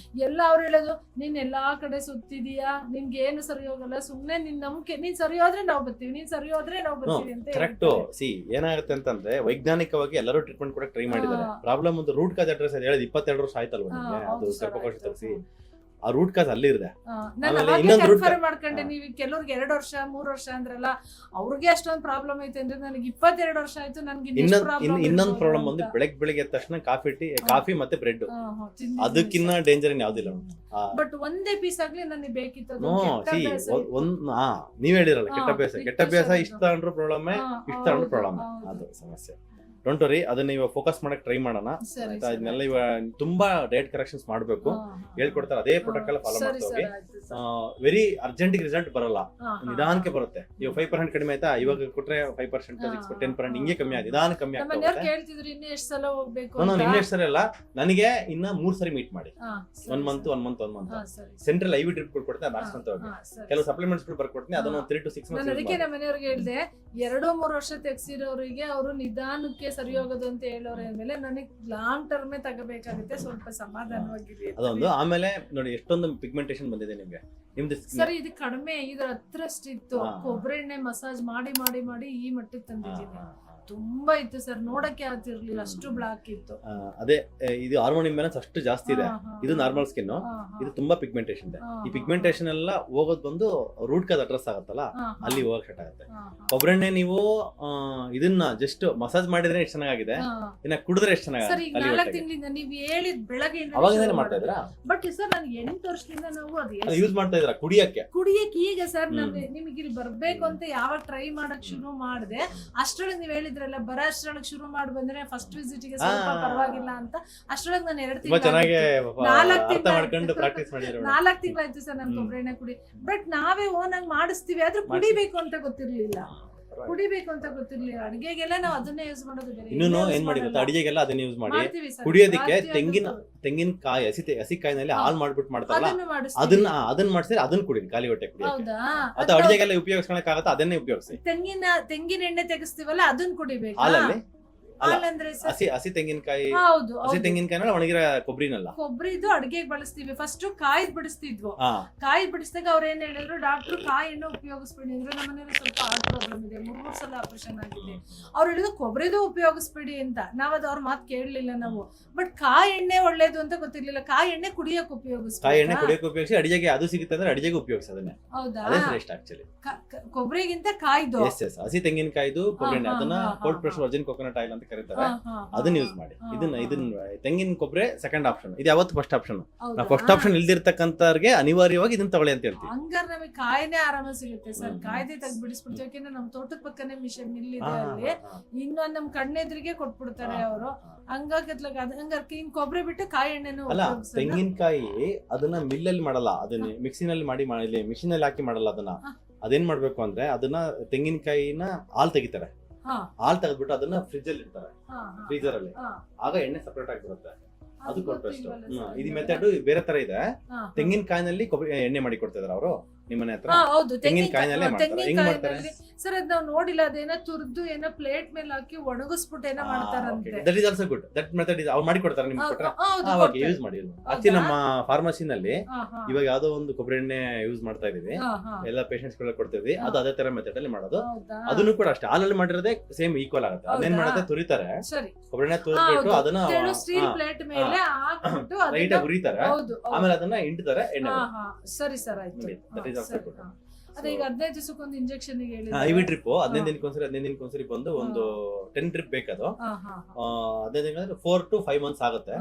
ಎಲ್ಲ ಅವ್ರು ಹೇಳೋದು ನೀನ್ ಎಲ್ಲಾ ಕಡೆ ಸುತ್ತಿದೀಯಾ, ನಿನ್ಗೆ ಏನು ಸರಿ ಹೋಗಲ್ಲ, ಸುಮ್ನೆ ನಿನ್ ನಂಬಿಕೆ, ನೀನ್ ಸರಿ ಹೋದ್ರೆ ನಾವ್ ಬರ್ತೀವಿ, ನೀನ್ ಸರಿ ಹೋದ್ರೆ ನಾವ್ ಬರ್ತೀವಿ ಅಂತ. ಕರೆಕ್ಟ್. ಸಿ ಏನಾಗುತ್ತೆ ಅಂತಂದ್ರೆ ವೈಜ್ಞಾನಿಕವಾಗಿ ಎಲ್ಲರೂ ಟ್ರೀಟ್ಮೆಂಟ್ ಕೂಡ ಟ್ರೈ ಮಾಡಿದ್ದಾರೆ. ಪ್ರಾಬ್ಲಮ್ ಒಂದು ರೂಟ್ ಕಾಸ್ ಅಡ್ರೆಸ್ ಹೇಳೋದು 22 ವರ್ಷ ಆಯ್ತಲ್ವ ನಿಮ್ಗೆ, ಅದು ಗರ್ಭಕೋಶ ತರಿಸಿ ಆ ರೂಟ್ ಕಾಸ್ ಅಲ್ಲಿ ಇದೆ. ಕನ್ಫರ್ಮ್ ಮಾಡ್ಕೊಂಡೆ, ನೀವು ಕೆಲವ್ರಿಗೆ 2 ವರ್ಷ 3 ವರ್ಷ ಅಂದ್ರಲ್ಲ, ಅವ್ರಿಗೆ ಅಷ್ಟೊಂದು ಪ್ರಾಬ್ಲಮ್ ಐತೆ ಅಂದ್ರೆ ನನಗೆ 22 ವರ್ಷ ಆಯ್ತು. ನನ್ಗೆ ಇನ್ನೊಂದು ಪ್ರಾಬ್ಲಮ್ ಒಂದು ಬೆಳಗ್ಗೆ ಎದ್ದ ತಕ್ಷಣ ಕಾಫಿ ಮತ್ತೆ ಬ್ರೆಡ್, ಅದಕ್ಕಿನ್ನ ಡೇಂಜರ್ ಯಾವ್ದಿಲ್ಲ. ಬಟ್ ಒಂದೇ ಪೀಸ್ ಆಗ್ಲಿ ನನಗೆ ಬೇಕಿತ್ತು. ನೀವ್ ಹೇಳಿರಲ್ಲ ಕೆಟ್ಟ ಅಭ್ಯಾಸ ಇಷ್ಟ ತಗೊಂಡ್ರು ಪ್ರಾಬ್ಲಮ್, ಇಷ್ಟ ತಗೊಂಡ್ರು ಪ್ರಾಬ್ಲಮ್, ಅದು ಸಮಸ್ಯೆ. ಡೋಂಟ್ ವರಿ, ಅದನ್ನ ಇವಾಗ ಫೋಕಸ್ ಮಾಡಕ್ ಟ್ರೈ ಮಾಡೋಣ. ಇದನ್ನೆಲ್ಲ ಇವಾಗ ತುಂಬಾ ಡಯಟ್ ಕರೆಕ್ಷನ್ಸ್ ಮಾಡ್ಬೇಕು, ಹೇಳ್ಕೊಡ್ತಾರೆ. ಅದೇ ಪ್ರೋಟೋಕಾಲ್ ಫಾಲೋ ಮಾಡ್ತಾ ಹೋಗಿ. ವೆರಿ ಅರ್ಜೆಂಟ್ ರಿಸಲ್ಟ್ ಬರಲ್ಲ, ನಿಧಾನಕ್ಕೆ ಬರುತ್ತೆ. ಇವಾಗ 5% ಕಡಿಮೆ ಆಯ್ತಾ, ಇವಾಗ ಕೊಟ್ರೆ 5%, 10% ಹಿಂಗೆ ಕಮ್ಮಿ ಆಗಿದೆ, ನಿಧಾನ ಕಮ್ಮಿ ಆಗ್ತಾ ಇನ್ನು ಎಷ್ಟು ಸಲ ಹೋಗ್ಬೇಕು. ಇನ್ನೆಷ್ಟು ಸರಿ ಅಲ್ಲ, ನನಗೆ ಇನ್ನ 3 ಸರಿ ಮೀಟ್ ಮಾಡಿ. 1 ಮಂತ್ ಸೆಂಟ್ರಲ್ IV ಡ್ರಿಪ್ ಕೊಡ್ತೀನಿ, ಅದು ಹಾಕ್ಸ್ಕೊಂತ ಹೋಗಿ. ಕೆಲವು ಸಪ್ಲಿಮೆಂಟ್ಸ್ ಬರ್ಕೊಡ್ತೀನಿ, ಅದನ್ನ 3 to 6 ಮಂತ್ಸ್. ಅದಕ್ಕೆ ನಮ್ಮ ಮನೆಯವ್ರಿಗೆ ಹೇಳಿದೆ, 2-3 ವರ್ಷ ತೆಗ್ಸಿರೋರಿಗೆ ಅವರು ನಿಧಾನಕ್ಕೆ ಸರಿ ಹೋಗೋದು ಅಂತ ಹೇಳೋರ ಮೇಲೆ ನನಗೆ ಲಾಂಗ್ ಟರ್ಮೇ ತಗೋಬೇಕಾಗುತ್ತೆ, ಸ್ವಲ್ಪ ಸಮಾಧಾನವಾಗಿರಿ ಅದೊಂದು. ಆಮೇಲೆ ನೋಡಿ ಎಷ್ಟೊಂದು ಪಿಗ್ಮೆಂಟೇಶನ್ ಬಂದಿದೆ ನಿಮ್ಗೆ. ನಿಮ್ದು ಸರಿ ಇದು ಕಡಿಮೆ, ಇದ್ರ ಹತ್ರಷ್ಟಿತ್ತು. ಕೊಬ್ಬರಿ ಎಣ್ಣೆ ಮಸಾಜ್ ಮಾಡಿ ಮಾಡಿ ಮಾಡಿ ಈ ಮಟ್ಟಕ್ಕೆ ತಂದಿದ್ದೀನಿ. ತುಂಬಾ ಇತ್ತು ಸರ್, ನೋಡಕ್ಕೆ ಆಗ್ತಿರ್ಲಿಲ್ಲ, ಅಷ್ಟು ಬ್ಲಾಕ್ ಇತ್ತು. ಅದೇ ಇದು ಹಾರ್ಮೋನ್ ಇಂಬ್ಯಾಲೆನ್ಸ್ ಅಷ್ಟು ಜಾಸ್ತಿ ಇದೆ. ಇದು ನಾರ್ಮಲ್ ಸ್ಕಿನ್, ಇದು ತುಂಬಾ ಪಿಗ್ಮೆಂಟೇಶನ್ ಇದೆ. ಈ ಪಿಗ್ಮೆಂಟೇಶನ್ ಎಲ್ಲ ಹೋಗೋದ್ ಬಂದು ರೂಟ್ ಕಾಸ್ ಅಡ್ರೆಸ್ ಆಗುತ್ತಲ್ಲ, ಅಲ್ಲಿ ಹೋಗಕ್ ಸ್ಟಾರ್ಟ್ ಆಗುತ್ತೆ. ಕೊಬ್ಬರೆಣ್ಣೆ ನೀವು ಇದನ್ನ ಜಸ್ಟ್ ಮಸಾಜ್ ಮಾಡಿದ್ರೆ ಎಷ್ಟು ಚೆನ್ನಾಗಿದೆ, ಇನ್ನ ಕುಡಿದ್ರೆ ಎಷ್ಟು ಚೆನ್ನಾಗಿದೆ. 4 ತಿಂಗಳಿಂದ ನೀವು ಹೇಳಿದ್ ಬೆಳಗ್ಗೆ ಅವಾಗ ಮಾಡ್ತಾ ಇದ್ರಾ? ಬಟ್ ಸರ್ ನಾನು 8 ವರ್ಷದಿಂದ ನಾವು ಅದು ಯೂಸ್ ಮಾಡ್ತಾ ಇದ್ರ ಕುಡಿಯಕ್ಕೆ ಈಗ ಸರ್ ನಿಮಗೆ ಇಲ್ಲಿ ಬರ್ಬೇಕು ಅಂತ ಯಾವಾಗ ಟ್ರೈ ಮಾಡಕ್ ಶುರು ಮಾಡಿದೆ, ಅಷ್ಟ್ರೊಳಗೆ ನೀವ್ ಹೇಳಿದ್ರಲ್ಲ, ಬರ ಅಷ್ಟ್ರೊಳಗೆ ಶುರು ಮಾಡಿ ಬಂದ್ರೆ ಫಸ್ಟ್ ವಿಸಿಟ್ ಗೆ ಸ್ವಲ್ಪ ಪರವಾಗಿಲ್ಲ ಅಂತ, ಅಷ್ಟ್ರೊಳಗೆ ನಾನು 2 4 ತಿಂಗಳಾಯ್ತು ಸರ್ ನಾನು ಕೊಬ್ಬರಿ ಎಣ್ಣೆ ಕುಡಿ. ಬಟ್ ನಾವೇ ಓನ್ ಆಗಿ ಮಾಡಿಸ್ತೀವಿ, ಆದ್ರೆ ಕುಡಿಬೇಕು ಅಂತ ಗೊತ್ತಿರ್ಲಿಲ್ಲ. ಅಡಿಗೆಗೆಲ್ಲ ನಾವು ಅದನ್ನೇ ಯೂಸ್ ಮಾಡೋದು. ಇನ್ನೂ ಏನ್ ಮಾಡಿ ಗೊತ್ತಾ, ಅಡಿಗೆಗೆಲ್ಲ ಅದನ್ನ ಯೂಸ್ ಮಾಡಿ. ಕುಡಿಯೋದಕ್ಕೆ ತೆಂಗಿನಕಾಯಿ ಹಸಿಕಾಯಿನಲ್ಲಿ ಹಾಲ್ ಮಾಡ್ಬಿಟ್ಟು ಮಾಡ್ತಾರಲ್ಲ, ಅದನ್ನ ಮಾಡಿಸಿದ್ರೆ ಅದನ್ನ ಕುಡಿ, ಖಾಲಿ ಹೊಟ್ಟೆ ಕುಡಿ. ಅಥವಾ ಅಡಿಗೆಗೆಲ್ಲ ಉಪಯೋಗಿಸ್ಕೊಳಕ್ ಆಗತ್ತ, ಅದನ್ನೇ ಉಪಯೋಗಿಸಿ. ತೆಂಗಿನ ಎಣ್ಣೆ ತೆಗಿಸ್ತೀವಲ್ಲ, ಅದನ್ನ ಕುಡಿಬೇಕು. ಹಾಲಲ್ಲಿ ಹಾಲಂದ್ರೆ ಹಸಿ ತೆಂಗಿನಕಾಯಿ, ಹೌದು ಹಸಿ ತೆಂಗಿನಕಾಯಿ ಒಣಗಿರೋ ಕೊಬ್ಬರಿನಲ್ಲ, ಕೊಬ್ಬರಿದು ಅಡಿಗೆಗೆ ಬಳಸ್ತೀವಿ. ಫಸ್ಟ್ ಕಾಯಿ ಬಿಡಿಸ್ತಿದ್ವು, ಕಾಯಿ ಬಿಡಿಸಿದಾಗ ಅವ್ರ ಏನ್ ಹೇಳಿದ್ರು, ಡಾಕ್ಟರ್ ಕಾಯಿ ಎಣ್ಣೆ ಉಪಯೋಗಿಸ್ಬೇಡಿ ಅಂದ್ರೆ. ನಮ್ಮ ಮನೇಲಿ ಸ್ವಲ್ಪ ಹಾರ್ಟ್ ಪ್ರಾಬ್ಲಮ್ ಇದೆ, 3 ಸಲ ಆಪರೇಷನ್ ಆಗಿದೆ. ಅವ್ರು ಹೇಳಿದ್ರು ಕೊಬ್ಬರಿದು ಉಪಯೋಗಿಸ್ಬೇಡಿ ಅಂತ. ನಾವ್ ಅದು ಅವ್ರ ಮಾತು ಕೇಳಲಿಲ್ಲ ನಾವು. ಬಟ್ ಕಾಯಿ ಎಣ್ಣೆ ಒಳ್ಳೇದು ಅಂತ ಗೊತ್ತಿರ್ಲಿಲ್ಲ. ಕಾಯಿ ಎಣ್ಣೆ ಕುಡಿಯಕ್ಕೆ ಉಪಯೋಗಿಸ್ತೀವಿ. ಕಾಯಿ ಎಣ್ಣೆ ಕುಡಿಯಕ್ಕೆ ಉಪಯೋಗಿಸಿ ಅಡಿಗೆಗೆ ಅದು ಸಿಗುತ್ತೆ ಅಂದ್ರೆ ಅಡಿಗೆಗೆ ಉಪಯೋಗಿಸೋದನ್ನ. ಹೌದಾ? ಆಕ್ಚುಲಿ ಕೊಬ್ಬರಿಗಿಂತ ಕಾಯ್ದು ಹಸಿ ತೆಂಗಿನಕಾಯಿದು ಕೊಬ್ಬರಿ ಎಣ್ಣೆ, ಅದನ್ನ cold press Virgin coconut oil ಅಂತ ಕರೀತಾರೆ, ಅದನ್ನ ಯೂಸ್ ಮಾಡಿ. ಇದನ್ನ ತೆಂಗಿನ ಕೊಬ್ಬರಿ ಸೆಕೆಂಡ್ ಆಪ್ಷನ್, ಇದು ಯಾವತ್ತು ಫಸ್ಟ್ ಆಪ್ಷನ್. ನಾವು ಫಸ್ಟ್ ಆಪ್ಷನ್ ಇಲ್ದಿರ್ತಕ್ಕಂಥವ್ರಿಗೆ ಅನಿವಾರ್ಯವಾಗಿ ಇದನ್ನ ತಗೊಳ್ಳಿ ಅಂತ ಹೇಳ್ತೀವಿ. ಹಂಗಾರೆ ನಮಗೆ ಕಾಯಿನೇ ಆರಾಮ ಸಿಗುತ್ತೆ ಸರ್. ಕಾಯ್ದೆ ತೆಗ್ದು ಬಿಡಿಸ್ಬಿಡ್ತೀವಿ, ಯಾಕೆಂದ್ರೆ ನಮ್ ತೋಟದ ಪಕ್ಕನೆ ಮಿಲ್ ಇದೆ ಅಲ್ಲಿ. ಇನ್ನೊಂದ್ ನಮ್ ಕಣ್ಣೆದ್ರಿಗೆ ಕೊಟ್ಬಿಡ್ತಾರೆ ಅವರು. ಹಂಗಾಗಿ ಕೊಬ್ಬರಿ ಬಿಟ್ಟು ಕಾಯಿ ಎಣ್ಣೆನು ಅಲ್ಲ, ತೆಂಗಿನಕಾಯಿ ಅದನ್ನ ಮಿಲ್ಲಲ್ಲಿ ಮಾಡಲ್ಲ, ಅದನ್ನ ಮಿಕ್ಸಿನಲ್ಲಿ ಮಾಡಿ ಮಿಷಿನ್ ಅಲ್ಲಿ ಹಾಕಿ ಮಾಡಲ್ಲ. ಅದೇನ್ ಮಾಡ್ಬೇಕು ಅಂದ್ರೆ, ಅದನ್ನ ತೆಂಗಿನಕಾಯಿನ ಹಾಲ್ ತೆಗಿತಾರೆ, ಹಾಲ್ ತೆಗೆದ್ಬಿಟ್ಟು ಅದನ್ನ ಫ್ರಿಜ್ ಅಲ್ಲಿ ಇಡ್ತಾರೆ, ಫ್ರೀಜರ್ ಅಲ್ಲಿ. ಆಗ ಎಣ್ಣೆ ಸಪರೇಟ್ ಆಗಿ ಬರುತ್ತೆ. ಅದು ಕೊಟ್ಟು ಇದು ಮೆಥಡ್ ಬೇರೆ ತರ ಇದೆ. ತೆಂಗಿನಕಾಯಿನಲ್ಲಿ ಎಣ್ಣೆ ಮಾಡಿ ಕೊಡ್ತಾ ಇದಾರೆ ಅವರು ನಿಮ್ಮನೆ ಹತ್ರ. ತೆಂಗಿನಕಾಯಿನಲ್ಲೇ ಮಾಡ್ತಾರೆ. ಹೆಂಗ್ ಮಾಡ್ತಾರೆ ಸರ್? ಅದ್ ನಾವು ನೋಡಿಲ್ಲ. ಅದೇನೋ ತುರ್ದು ಏನೋ ಪ್ಲೇಟ್ ಮೇಲೆ ಹಾಕಿ ಒಣಗಿಸ್ಬಿಟ್ಟು ಏನೋ ಮಾಡ್ತಾರಂತೆ. That is also good. That method is ಅವ್ರು ಮಾಡಿ ಕೊಡ್ತಾರೆ ನಿಮ್ಗೆ ಕೊಟ್ರೆ ಅವಾಗ ಯೂಸ್ ಮಾಡಿ. ಆಕ್ಚುಲಿ ನಮ್ಮ ಫಾರ್ಮಸಿನಲ್ಲಿ ಇವಾಗ ಯಾವ್ದೋ ಒಂದು ಕೊಬ್ಬರಿ ಎಣ್ಣೆ ಯೂಸ್ ಮಾಡ್ತಾ ಇದೀವಿ, ಎಲ್ಲ ಪೇಷಂಟ್ಸ್ ಗಳ ಕೊಡ್ತೀವಿ. ಅದು ಅದೇ ತರ ಮೆಥಡ್ ಅಲ್ಲಿ ಮಾಡೋದು. ಅದನ್ನು ಕೂಡ ಅಷ್ಟೇ, ಹಾಲಲ್ಲಿ ಮಾಡಿರೋದೇ ಸೇಮ್ ಈಕ್ವಲ್ ಆಗುತ್ತೆ. ಅದೇನ್ ಮಾಡುತ್ತೆ, ತುರಿತಾರೆ ಕೊಬ್ಬರಿ ಎಣ್ಣೆ, ತುರಿದ್ಬಿಟ್ಟು ಅದನ್ನ ಲೈಟ್ ಆಗಿ ಉರಿತಾರೆ, ಆಮೇಲೆ ಅದನ್ನ ಹಿಂಡ್ತಾರೆ ಎಣ್ಣೆ. ಸರಿ ಸರ್, ಆಯ್ತು. ಅದೇ ಈಗ 15 ದಿವಸಕ್ಕೊಂದು ಇಂಜೆಕ್ಷನ್ IV ಡ್ರಿಪ್ 15 ದಿನಕ್ಕೊಂದ್ಸರಿ ಬಂದು ಒಂದು 10 ಡ್ರಿಪ್ ಬೇಕದು. 15 ದಿನ 4 to 5 months ಆಗುತ್ತೆ.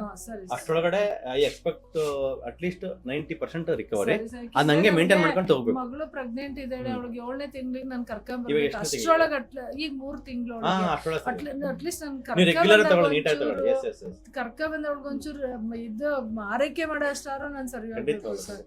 ಅಷ್ಟೊಳಗಡೆ ಐ ಎಕ್ಸ್ಪೆಕ್ಟ್ ಅಟ್ಲೀಸ್ಟ್ 90% ರಿಕವರಿ. ಅದು ನಂಗೆ ಮೇಂಟೈನ್ ಮಾಡ್ಕೊಂಡು ತಗೋಬೇಕು. ಮಗಳು ಪ್ರೆಗ್ನೆಂಟ್ ಇದ್ದಾಳೆ, ಅವಳಿಗೆ 7ನೇ ತಿಂಗಳಿಗೆ ನಾನು ಕರ್ಕೊಂಡ್ ಬರ್ಬೇಕು. ಅಷ್ಟರೊಳಗೆ ಈಗ 3 ತಿಂಗಳು ಅಟ್ಲೀಸ್ಟ್ ನಾನು ಕರ್ಕ ಬಂದವಳಿಗೆ ಒಂಚೂರು ಇದು ಆರೈಕೆ ಮಾಡೋ ಅಷ್ಟಾರು ನಾನು ಸರಿ ಹೋಗ್ಬೇಕು ಸರ್.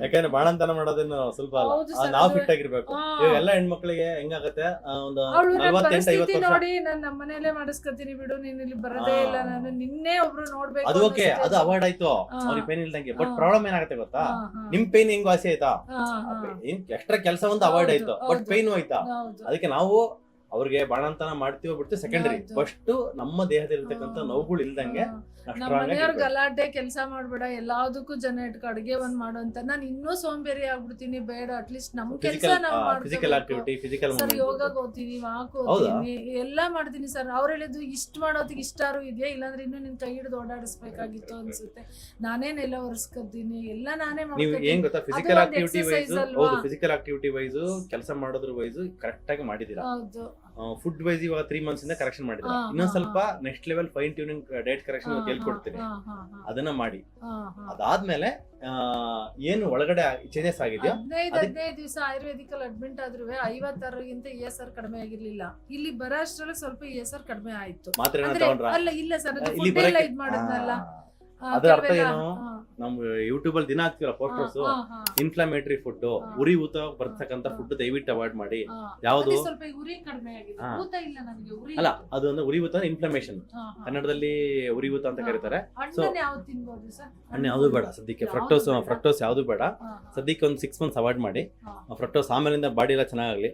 ಯಾಕಂದ್ರೆ ಬಾಣಂತನ ಮಾಡೋದೇನು ಸ್ವಲ್ಪ ಅಲ್ಲ, ನಾವು ಫಿಟ್ ಆಗಿರ್ಬೇಕು. ಇವಾಗ ಎಲ್ಲ ಹೆಣ್ಮಕ್ಳಿಗೆ ಹೆಂಗಾಗತ್ತೆ, ಒಂದು 48-50 ವರ್ಷ ನೋಡಿ ನಾನು ನಮ್ಮ ಮನೆಯಲ್ಲೇ ಮಾಡಿಸ್ಕೊತೀನಿ ಬಿಡು, ನೀನ್ ಇಲ್ಲಿ ಬರೋದೇ ಇಲ್ಲ, ನಾನು ನಿನ್ನೆ ಒಬ್ರು ನೋಡ್ಬೇಕು. ಅದು ಓಕೆ, ಅದು ಅವಾಯ್ಡ್ ಆಯ್ತು, ಅವ್ರಿಗೆ ಪೇನ್ ಇಲ್ದಂಗೆ. ಬಟ್ ಪ್ರಾಬ್ಲಮ್ ಏನಾಗುತ್ತೆ ಗೊತ್ತಾ, ನಿಮ್ ಪೇನ್ ಹೆಂಗ್ ವಾಸಿ ಆಯ್ತಾ, ಎಕ್ಸ್ಟ್ರಾ ಕೆಲಸ ಒಂದು ಅವಾಯ್ಡ್ ಆಯ್ತು, ಬಟ್ ಪೇನ್ ಹೋಯ್ತಾ. ಅದಕ್ಕೆ ನಾವು ಅವ್ರಿಗೆ ಬಾಣಂತನ ಮಾಡ್ತೀವೋ ಬಿಡ್ತೀವಿ ಸೆಕೆಂಡರಿ. ಫಸ್ಟ್ ನಮ್ಮ ದೇಹದಲ್ಲಿರ್ತಕ್ಕಂಥ ನೋವುಗಳು ಇಲ್ದಂಗೆ ನಮ್ಮ ಮನೆಯವ್ರ ಗಲಾಟೆ ಕೆಲಸ ಮಾಡ್ಬೇಡ, ಎಲ್ಲದಕ್ಕೂ ಜನ ಇಟ್ಕೊ ಅಡ್ಗೆ ಒಂದ್ ಮಾಡು ಅಂತ. ನಾನು ಇನ್ನೂ ಸೋಂಬೇರಿ ಆಗ್ಬಿಡ್ತೀನಿ, ಬೇಡ ಅಟ್ಲೀಸ್ಟ್ ನಮ್ ಕೆಲಸ ನಾವು ಫಿಸಿಕಲ್ ಆಕ್ಟಿವಿಟಿ, ಫಿಸಿಕಲ್ ಸರ್. ಯೋಗ ಓದ್ತೀನಿ, ವಾಕ್ ಓದ್ತೀನಿ, ಎಲ್ಲಾ ಮಾಡ್ತೀನಿ ಸರ್. ಅವ್ರು ಹೇಳಿದ್ದು ಇಷ್ಟ ಮಾಡೋತಿಗೆ ಇಷ್ಟಾರು ಇದೆಯಾ, ಇಲ್ಲಾಂದ್ರೆ ಇನ್ನೂ ನಿನ್ ಕೈ ಹಿಡಿದು ಓಡಾಡಿಸ್ಬೇಕಾಗಿತ್ತು ಅನ್ಸುತ್ತೆ. ನಾನೇನೆಲ್ಲ ಒರೆಸ್ಕೊತೀನಿ, ಎಲ್ಲ ನಾನೇ ಮಾಡ್ತೀನಿ. ಏನ್ ಗೊತ್ತಾ, ಫಿಸಿಕಲ್ ಆಕ್ಟಿವಿಟಿ ವೈಸ್, ಹೌದು, ಫಿಸಿಕಲ್ ಆಕ್ಟಿವಿಟಿ ವೈಸ್ ಕೆಲಸ ಮಾಡೋದ್ರ ವೈಸ್ ಕರೆಕ್ಟ್ ಆಗಿ ಮಾಡಿದೀರಾ. ಹೌದು. ಫುಡ್ ವೈಸ್ ಇವಾಗ 3 months ಇಂದ ಕರೆಕ್ಷನ್ ಮಾಡಿದ್ರೆ, ಇನ್ನೊಂದ್ ಸ್ವಲ್ಪ next level fine tuning diet correction ಹೇಳ್ಕೊಡ್ತೀನಿ, ಅದನ್ನ ಮಾಡಿ. ಅದಾದ್ಮೇಲೆ ಏನು ಒಳಗಡೆ ಚೇಂಜಸ್ ಆಗಿದೆಯಾ, 15 ದಿವಸ ಆಯುರ್ವೇದಿಕ್ ಅಲ್ಲಿ ಅಡ್ಮಿಟ್ ಆದ್ರೂ 56ಗಿಂತ ESR ಕಡಿಮೆ ಆಗಿರ್ಲಿಲ್ಲ. ಇಲ್ಲಿ ಬರೋ ಅಷ್ಟ್ರಲ್ಲಿ ಸ್ವಲ್ಪ ESR ಕಡಿಮೆ ಆಯ್ತು. ಅಲ್ಲ ಇಲ್ಲ ಸರ್, ಫುಡ್ ಎಲ್ಲ ಇದ್ ಮಾಡಿದ್ನಲ್ಲ. ಅದ್ರ ಅರ್ಥ ಏನು, ನಮ್ ಯೂಟ್ಯೂಬ್ ಅಲ್ಲಿ ದಿನ ಹಾಕ್ತಿರೋ ಪೋಸ್ಟರ್ಸ್, ಇನ್ಫ್ಲಮೇಟರಿ ಫುಡ್, ಉರಿ ಊತ ಬರ್ತಕ್ಕಂತ ಫುಡ್ ದಯವಿಟ್ಟು ಅವಾಯ್ಡ್ ಮಾಡಿ. ಯಾವುದು ಅಲ್ಲ, ಅದು ಅಂದ್ರೆ ಉರಿ ಊತ ಇನ್ಫ್ಲಮೇಷನ್, ಕನ್ನಡದಲ್ಲಿ ಉರಿ ಊತ ಅಂತ ಕರೀತಾರೆ. ಸೊ ಹಣ್ಣು ಯಾವ್ದು ಬೇಡ ಸದ್ಯಕ್ಕೆ, ಫ್ರಕ್ಟೋಸ್ ಯಾವ್ದು ಬೇಡ ಸದ್ಯಕ್ಕೆ. ಒಂದು 6 months ಅವಾಯ್ಡ್ ಮಾಡಿ ಫ್ರಕ್ಟೋಸ್. ಆಮೇಲಿಂದ ಬಾಡಿ ಎಲ್ಲ ಚೆನ್ನಾಗಲಿ.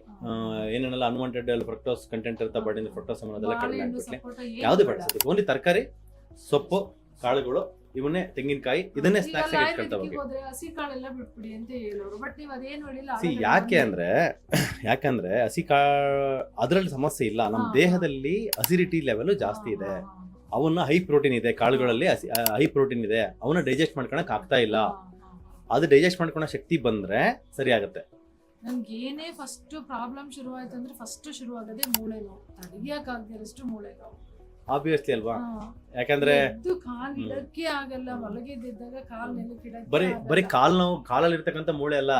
ಏನೇನೆಲ್ಲ ಅನ್ವಾಂಟೆಡ್ ಫ್ರಕ್ಟೋಸ್ ಕಂಟೆಂಟ್ ಇರುತ್ತೆ ಬಾಡಿಯಿಂದ, ಫ್ರಕ್ಟೋಸ್ ಅನ್ನೋದೆಲ್ಲ ಕಡಿಮೆ ಆಗ್ಬಿಟ್ಲಿ. ಯಾವ್ದು ಬೇಡ ಸದ್ಯಕ್ಕೆ. ಓನ್ಲಿ ತರಕಾರಿ, ಸೊಪ್ಪು, ಕಾಳುಗಳು, ಇವನ್ನೇ, ತೆಂಗಿನಕಾಯಿ, ಇದನ್ನೇ ಸ್ನಾಕ್ಸ್ ಯಾಕಂದ್ರೆ ಹಸಿ ಅದ್ರಲ್ಲಿ ಸಮಸ್ಯೆ ಇಲ್ಲ. ನಮ್ಮ ದೇಹದಲ್ಲಿ ಅಸಿಡಿಟಿ ಲೆವೆಲ್ ಜಾಸ್ತಿ ಇದೆ, ಅವನ್ನ ಹೈ ಪ್ರೋಟೀನ್ ಇದೆ ಕಾಳುಗಳಲ್ಲಿ, ಹೈ ಪ್ರೋಟೀನ್ ಇದೆ, ಅವನ್ನ ಡೈಜೆಸ್ಟ್ ಮಾಡ್ಕೊಳಕ್ ಆಗ್ತಾ ಇಲ್ಲ. ಅದು ಡೈಜೆಸ್ಟ್ ಮಾಡ್ಕೊಳೋ ಶಕ್ತಿ ಬಂದ್ರೆ ಸರಿ ಆಗುತ್ತೆ. ನನ್ಗೆ ಏನೇ ಫಸ್ಟ್ ಪ್ರಾಬ್ಲಮ್ ಶುರುವಾಯ್ತು ಅಂದ್ರೆ ಫಸ್ಟ್ ಶುರುವಾಗದೆ ಮೂಳೆ ನೋವು, ತಡೆಯಕ್ಕಾಗದಷ್ಟು ಮೂಳೆ ನೋವು. ಆಬ್ವಿಯಸ್ಲಿ ಅಲ್ವಾ, ಯಾಕಂದ್ರೆ ಕಾಲ್ ಇಡಕ್ಕೆ ಆಗಲ್ಲ, ಮಲಗಿದ್ದಾಗ ಕಾಲ್ ನೆಲಕ್ಕಿಡಕ್ಕೆ ಬರೀ ಕಾಲ್ ನೋವು, ಕಾಲಲ್ಲಿ ಇರ್ತಕ್ಕಂಥ ಮೂಳೆ ಅಲ್ಲ,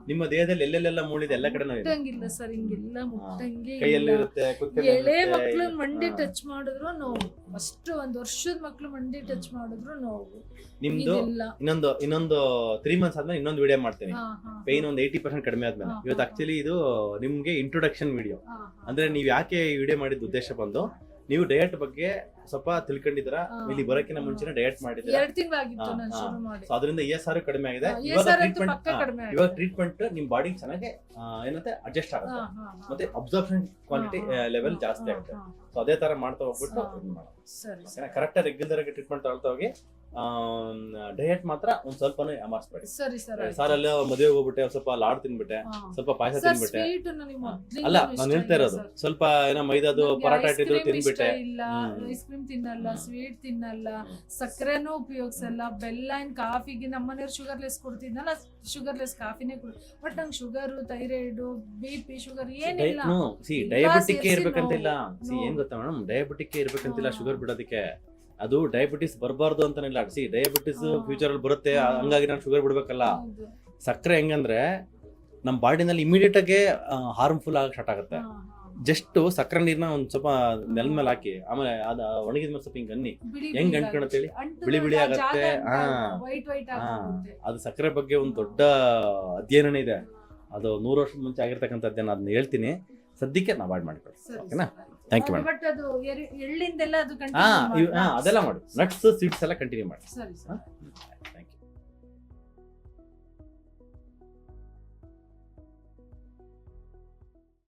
ನಿಮ್ಮ ದೇಹದಲ್ಲಿ ಎಲ್ಲೆಲ್ಲೆಲ್ಲ ಮೂಳೆ ಇದೆ, ಎಲ್ಲ ಕಡೆ ಮುಟ್ಟಂಗಿಲ್ಲ ಸರ್, ಹಿಂಗೆಲ್ಲ ಮುಟ್ಟಂಗೆ. ಕೈಯಲ್ಲಿ ಇರುತ್ತೆ, ಎಳೆ ಮಕ್ಳು ಮಂಡಿ ಟಚ್ ಮಾಡಿದ್ರು ನೋವು, ಫಸ್ಟ್ 1 ವರ್ಷದ ಮಕ್ಳು ಮಂಡಿ ಟಚ್ ಮಾಡಿದ್ರು ನೋವು. ನಿಮ್ದು ಇನ್ನೊಂದು 3 months ಆದ್ಮೇಲೆ ಇನ್ನೊಂದು ವಿಡಿಯೋ ಮಾಡ್ತೀನಿ, ಪೇನ್ ಒಂದು 80% ಕಡಿಮೆ ಆದ್ಮೇಲೆ. ಇವತ್ತು ಆಕ್ಚುಲಿ ಇದು ನಿಮ್ಗೆ ಇಂಟ್ರೊಡಕ್ಷನ್ ವಿಡಿಯೋ. ಅಂದ್ರೆ ನೀವ್ ಯಾಕೆ ಈ ವಿಡಿಯೋ ಮಾಡಿದ ಉದ್ದೇಶ ಬಂದು, ನೀವು ಡಯಟ್ ಬಗ್ಗೆ ಸ್ವಲ್ಪ ತಿಳ್ಕೊಂಡಿದ್ರ, ಇಲ್ಲಿ ಬರೋಕ್ಕಿಂತ ಮುಂಚೆ ಡಯಟ್ ಮಾಡಿದ್ರೆ 2 ತಿಂಗಳಾಗಿತ್ತು ನಾನು ಶುರು ಮಾಡಿ. ಸೊ ಅದರಿಂದ ESR ಕಡಿಮೆ ಆಗಿದೆ. ಇವಾಗ ಟ್ರೀಟ್ಮೆಂಟ್ ನಿಮ್ ಬಾಡಿ ಚೆನ್ನಾಗಿ ಏನಂತೆ ಅಡ್ಜಸ್ಟ್ ಆಗುತ್ತೆ, ಮತ್ತೆ ಅಬ್ಸಾರ್ಪ್ಷನ್ ಕ್ವಾಂಟಿಟಿ ಲೆವೆಲ್ ಜಾಸ್ತಿ ಆಗುತ್ತೆ. ಸೊ ಅದೇ ತರ ಮಾಡ್ತಾ ಹೋಗ್ಬಿಟ್ಟು ಕರೆಕ್ಟ್ ರೆಗ್ಯುಲರ್ ಆಗಿ ಟ್ರೀಟ್ಮೆಂಟ್ ತಗೊಳ್ತಾ ಹೋಗಿ. ಡಯಟ್ ಮಾತ್ರ ಒಂದ್ ಸ್ವಲ್ಪನೂ ಅಮಾರಿಸ್ಬೇಡಿ. ಸರ್ ಅಲ್ಲ ಮದುವೆಗೆ ಹೋಗ್ಬಿಟ್ಟೆ, ಸ್ವಲ್ಪ ಲಾಡ್ ತಿನ್ಬಿಟ್ಟೆ, ಸ್ವಲ್ಪ ಪಾಯಸ ತಿನ್ಬಿಟ್ಟೆ, ಅಲ್ಲ ನಾನು ಹೇಳ್ತಾ ಇರೋದು. ಸ್ವಲ್ಪ ಏನೋ ಮೈದಾದು ಪರಾಟ ಇಟ್ಟಿದ್ರು ತಿನ್ಬಿಟ್ಟೆ, ಐಸ್ ಕ್ರೀಮ್ ತಿನ್ನಲ್ಲ, ಸ್ವೀಟ್ ತಿನ್ನಲ್ಲ, ಸಕ್ಕರೆನೂ ಉಪಯೋಗಿಸಲ್ಲ, ಬೆಲ್ಲ ಇನ್ ಕಾಫಿಗೆ ನಮ್ಮನೆಯವ್ರು ಶುಗರ್ಲೆಸ್ ಕೊಡ್ತಿದ್ನಲ್ಲ, ಶುಗರ್ಲೆಸ್ ಕಾಫಿನೇ ಕೊಡ್. ಬಟ್ ನಂಗೆ ಶುಗರ್, ಥೈರಾಯ್ಡ್, BP, ಶುಗರ್ ಏನಿಲ್ಲ. ಡಯಾಬಿಟಿಕ್ ಇರ್ಬೇಕಂತಿಲ್ಲ. ಏನ್ ಗೊತ್ತಾ ಮೇಡಮ್, ಡಯಾಬಿಟಿಕ್ ಇರ್ಬೇಕಂತಿಲ್ಲ ಶುಗರ್ ಬಿಡೋದಕ್ಕೆ. ಅದು ಡಯಾಬಿಟಿಸ್ ಬರಬಾರ್ದು ಅಂತಾನಿಲ್ಲ. ಡಯಾಬಿಟಿಸ್ ಫ್ಯೂಚರ್ ಅಲ್ಲಿ ಬರುತ್ತೆ, ಹಂಗಾಗಿ ನಾನು ಶುಗರ್ ಬಿಡ್ಬೇಕಲ್ಲ. ಸಕ್ಕರೆ ಹೆಂಗಂದ್ರೆ ನಮ್ಮ ಬಾಡಿನಲ್ಲಿ ಇಮಿಡಿಯೇಟ್ ಆಗಿ ಹಾರ್ಮ್ಫುಲ್ ಆಗಿ ಸ್ಟಾರ್ಟ್ ಆಗುತ್ತೆ. ಜಸ್ಟ್ ಸಕ್ಕರೆ ನೀರ್ನ ಒಂದ್ ಸ್ವಲ್ಪ ನೆಲದ ಮೇಲೆ ಹಾಕಿ, ಆಮೇಲೆ ಅದ ಒಣಗಿದ್ಮೇಲೆ ಸ್ವಲ್ಪ ಹಿಂಗ್ ಅನ್ನಿ, ಹೆಂಗ್ ಅಂಟ್ಕೊಳತ್ತೇಳಿ ಬಿಳಿ ಆಗತ್ತೆ. ಅದು ಸಕ್ಕರೆ ಬಗ್ಗೆ ಒಂದು ದೊಡ್ಡ ಅಧ್ಯಯನನೇ ಇದೆ. ಅದು 100 ವರ್ಷದ ಮುಂಚೆ ಆಗಿರ್ತಕ್ಕಂಥ ಅಧ್ಯಯನ, ಅದನ್ನ ಹೇಳ್ತೀನಿ. ಸದ್ಯಕ್ಕೆ ನಾವು ಅವಾಯ್ಡ್ ಮಾಡ್ಕೊಳ್ಳಿ, ಓಕೆನಾ? Thank you madam. ಎಳ್ಳಿಂದೆಲ್ಲ ಅದು ಅದೆಲ್ಲ ಮಾಡಿ, ನಟ್ಸ್, ಸೀಡ್ಸ್ ಎಲ್ಲ ಕಂಟಿನ್ಯೂ ಮಾಡಿ.